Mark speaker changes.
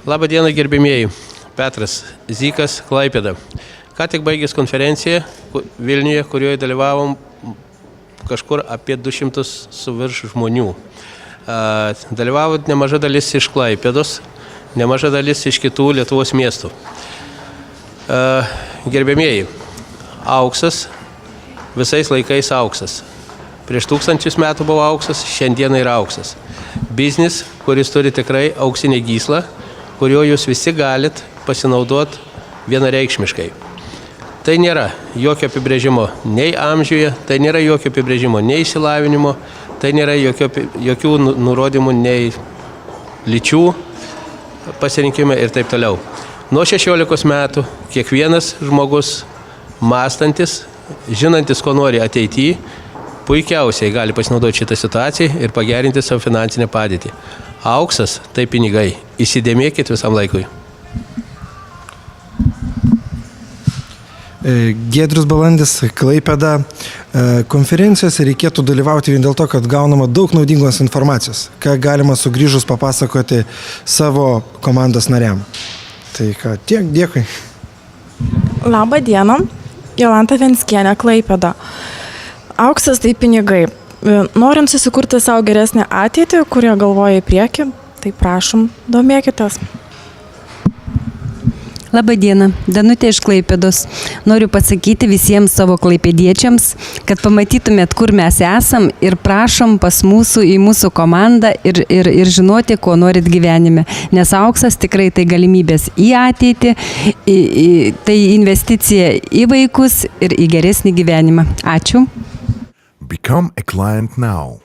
Speaker 1: Labą dieną, gerbimieji. Petras Zykas, Klaipėda. Ką tik baigęs konferenciją Vilniuje, kurioje dalyvavom kažkur apie 200 su virš žmonių. Dalyvavo nemaža dalis iš Klaipėdos, nemaža dalis iš kitų Lietuvos miestų. Gerbėmieji, auksas, visais laikais auksas. Prieš 1000 metų buvo auksas, šiandieną yra auksas. Biznis, kuris turi tikrai auksinę gyslą, kurio jūs visi galit pasinaudoti vienareikšmiškai. Tai nėra jokio apibrėžimo nei amžiuje, tai nėra jokio apibrėžimo nei išsilavinimo, tai nėra jokių nurodymų nei lyčių pasirinkime ir taip toliau. Nuo 16 metų kiekvienas žmogus mąstantis, žinantis, ko nori ateityje, puikiausiai gali pasinaudoti šitą situaciją ir pagerinti savo finansinę padėtį. Auksas tai pinigai. Įsidėmėkit visam laikui.
Speaker 2: Giedrius Balandis, Klaipėda. Konferencijose reikėtų dalyvauti vien dėl to, kad gaunama daug naudingos informacijos, ką galima sugrįžus papasakoti savo komandos nariam. Tai ką, tiek, dėkui.
Speaker 3: Labą dieną, Jolanta Venskienė, Klaipėda. Auksas tai pinigai. Norint susikurti savo geresnę ateitį, kurie galvoja į priekį, tai prašom, domėkitės.
Speaker 4: Labą dieną, Danutė iš Klaipėdos. Noriu pasakyti visiems savo klaipėdiečiams, kad pamatytumėt, kur mes esam ir prašom pas į mūsų komandą ir žinoti, ko norit gyvenime. Nes auksas tikrai tai galimybės į ateitį, tai investicija į vaikus ir į geresnį gyvenimą. Ačiū.
Speaker 5: Become a client now.